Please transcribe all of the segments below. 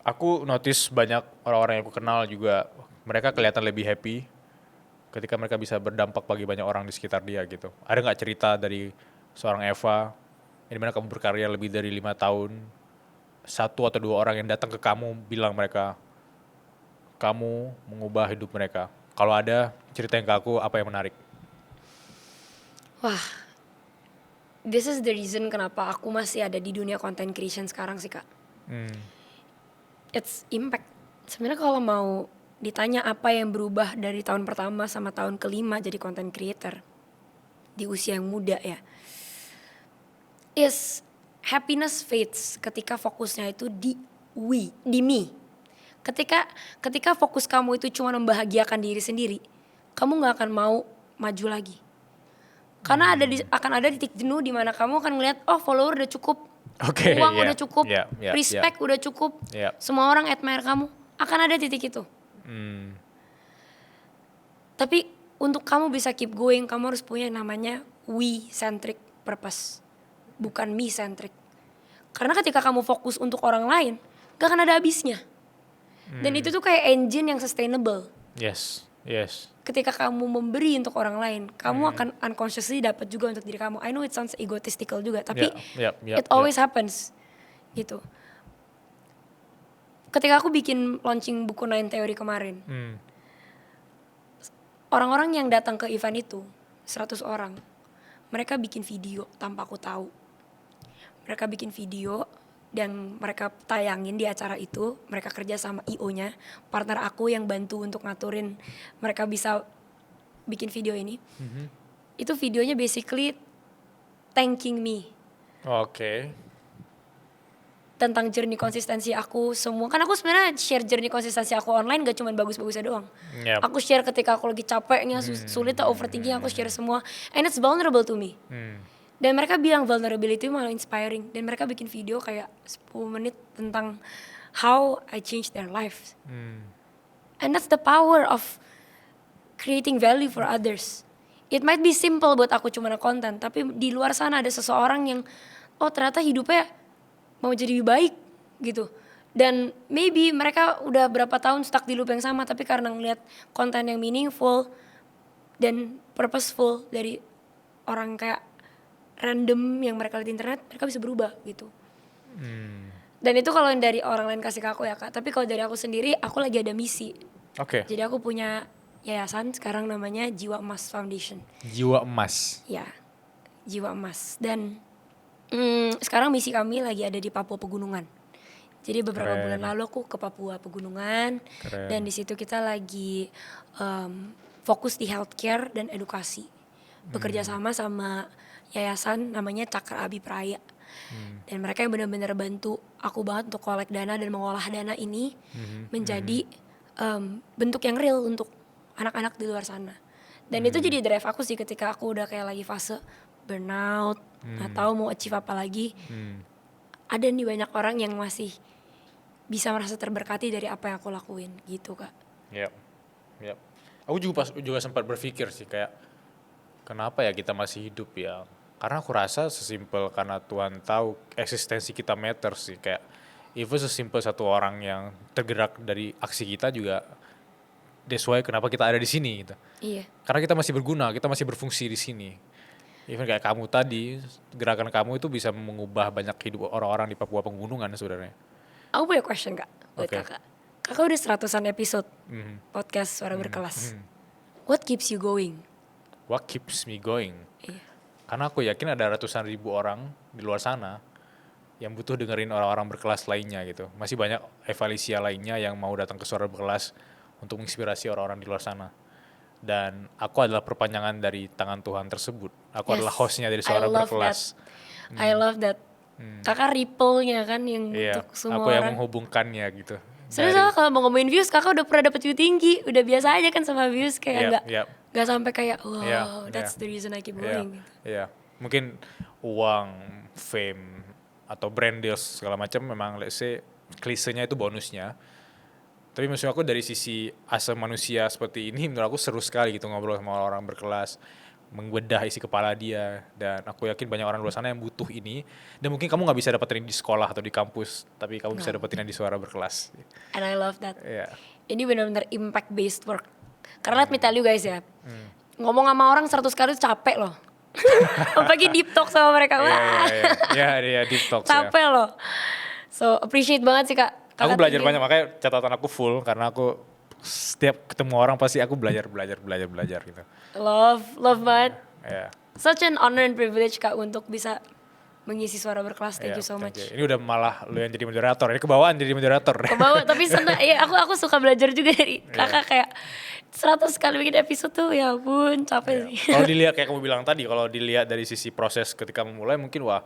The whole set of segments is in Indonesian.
Aku notice banyak orang-orang yang aku kenal juga mereka kelihatan lebih happy ketika mereka bisa berdampak bagi banyak orang di sekitar dia gitu. Ada nggak cerita dari seorang Eva, di mana kamu berkarya lebih dari 5 tahun, satu atau dua orang yang datang ke kamu bilang kamu mengubah hidup mereka. Kalau ada, ceritain ke aku apa yang menarik. Wah, this is the reason kenapa aku masih ada di dunia content creation sekarang sih kak. It's impact. Sebenarnya kalau mau ditanya apa yang berubah dari tahun pertama sama tahun kelima jadi content creator di usia yang muda ya, is happiness fades ketika fokusnya itu di me. Ketika fokus kamu itu cuma membahagiakan diri sendiri, kamu nggak akan mau maju lagi. Karena akan ada titik jenuh di mana kamu akan ngeliat, oh follower udah cukup, Oke, uang ya, udah cukup, ya, ya, respect udah cukup, ya. semua orang admire kamu, akan ada titik itu. Tapi untuk kamu bisa keep going, kamu harus punya yang namanya we-centric purpose, bukan me-centric. Karena ketika kamu fokus untuk orang lain, gak akan ada habisnya. Dan itu tuh kayak engine yang sustainable. Yes. Ketika kamu memberi untuk orang lain, kamu akan unconsciously dapat juga untuk diri kamu. I know it sounds egotistical juga, tapi it always happens gitu. Ketika aku bikin launching buku 9 Theory kemarin, orang-orang yang datang ke event itu 100 orang, mereka bikin video tanpa aku tahu. Mereka bikin video dan mereka tayangin di acara itu. Mereka kerja sama IO-nya, partner aku yang bantu untuk ngaturin mereka bisa bikin video ini. Itu videonya basically thanking me. Oke. Tentang journey konsistensi aku semua. Kan aku sebenarnya share journey konsistensi aku online gak cuma bagus-bagusnya doang. Yep. Aku share ketika aku lagi capeknya, sulit overthinking, aku share semua. And it's vulnerable to me. Dan mereka bilang vulnerability malah inspiring. Dan mereka bikin video kayak 10 menit tentang how I changed their lives. And that's the power of creating value for others. It might be simple buat aku cuma konten, tapi di luar sana ada seseorang yang oh ternyata hidupnya mau jadi lebih baik gitu. Dan maybe mereka udah berapa tahun stuck di loop yang sama, tapi karena ngeliat konten yang meaningful dan purposeful dari orang kayak random yang mereka lihat di internet, mereka bisa berubah gitu. Dan itu kalau dari orang lain kasih ke aku ya kak. Tapi kalau dari aku sendiri, aku lagi ada misi. Oke. Jadi aku punya yayasan sekarang namanya Jiwa Emas Foundation. Jiwa Emas. Ya, Jiwa Emas. Dan sekarang misi kami lagi ada di Papua Pegunungan. Jadi beberapa bulan lalu aku ke Papua Pegunungan. Keren. Dan di situ kita lagi fokus di healthcare dan edukasi. Bekerja sama yayasan namanya Cakra Abi Praya. Dan mereka yang benar-benar bantu aku banget untuk collect dana dan mengolah dana ini menjadi bentuk yang real untuk anak-anak di luar sana. Dan itu jadi drive aku sih ketika aku udah kayak lagi fase burnout, nggak tahu mau achieve apa lagi. Ada nih banyak orang yang masih bisa merasa terberkati dari apa yang aku lakuin gitu kak. Yep. Aku juga sempat berpikir sih kayak kenapa ya kita masih hidup ya? Karena aku rasa sesimpel karena Tuhan tahu eksistensi kita matter sih, kayak even sesimpel satu orang yang tergerak dari aksi kita juga that's why kenapa kita ada di sini gitu. Iya. Karena kita masih berguna, kita masih berfungsi di sini. Even kayak kamu tadi, gerakan kamu itu bisa mengubah banyak hidup orang-orang di Papua Pegunungan sebenarnya. Aku punya question kak buat Oke. kakak. Kakak udah 100-an episode podcast Suara Berkelas. What keeps you going? What keeps me going? Iya. Karena aku yakin ada ratusan ribu orang di luar sana yang butuh dengerin orang-orang berkelas lainnya gitu. Masih banyak Evalicia lainnya yang mau datang ke Suara Berkelas untuk menginspirasi orang-orang di luar sana. Dan aku adalah perpanjangan dari tangan Tuhan tersebut. Aku adalah hostnya dari Suara Berkelas. I love that. Kakak ripple-nya kan yang Iya, untuk semua aku yang orang. menghubungkannya gitu. Soalnya kalau mau ngomongin views, kakak udah pernah dapet view tinggi. Udah biasa aja kan sama views, kayak gak sampai kayak wow, that's the reason I keep going. Iya, mungkin uang, fame, atau brand deals segala macam memang let's say klisenya itu bonusnya. Tapi maksud aku dari sisi asal manusia seperti ini menurut aku seru sekali gitu ngobrol sama orang berkelas. mengbedah isi kepala dia, dan aku yakin banyak orang di luar sana yang butuh ini, dan mungkin kamu nggak bisa dapetin di sekolah atau di kampus, tapi kamu bisa dapetin di Suara Berkelas. And I love that. Iya. Ini benar-benar impact based work. Karena let me tell you guys ya, ngomong sama orang 100 kali itu capek loh. Apalagi deep talk sama mereka, wah. Iya, deep talk. Capek loh. So appreciate banget sih Kak. Aku Kakak belajar tinggi. banyak, makanya catatan aku full, karena aku setiap ketemu orang pasti aku belajar gitu. Love banget. Iya. Such an honor and privilege Kak untuk bisa mengisi Suara Berkelas. Thank Iya, you so much. Ini udah malah lu yang jadi moderator, ini kebawaan jadi moderator. Kebawa, tapi senang. Ya aku suka belajar juga dari kakak kayak 100 kali bikin episode tuh, ya ampun capek sih. Kalau dilihat kayak kamu bilang tadi, kalau dilihat dari sisi proses ketika memulai, mungkin wah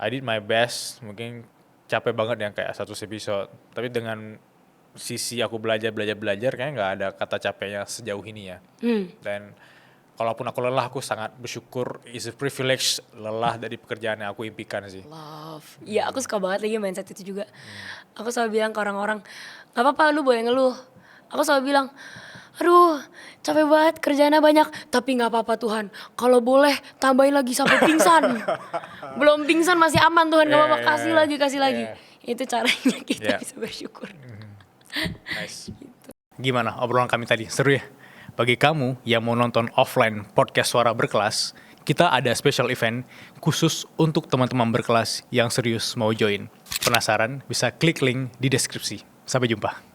I did my best, mungkin capek banget yang kayak 100 episode. Tapi dengan sisi aku belajar kayaknya nggak ada kata capeknya sejauh ini ya. Dan kalaupun aku lelah, aku sangat bersyukur, is a privilege lelah dari pekerjaan yang aku impikan sih. Love. Iya aku suka banget lagi mindset itu juga. Aku selalu bilang ke orang-orang, gak apa-apa lu boleh ngeluh. Aku selalu bilang, aduh capek banget kerjaannya banyak. Tapi gak apa-apa Tuhan, kalau boleh tambahin lagi sampai pingsan. Belum pingsan masih aman Tuhan, gak apa-apa kasih lagi. Itu caranya kita bisa bersyukur. Nice. Gimana obrolan kami tadi? Seru ya? Bagi kamu yang mau nonton offline podcast Suara Berkelas, kita ada special event khusus untuk teman-teman berkelas yang serius mau join. Penasaran? Bisa klik link di deskripsi. Sampai jumpa.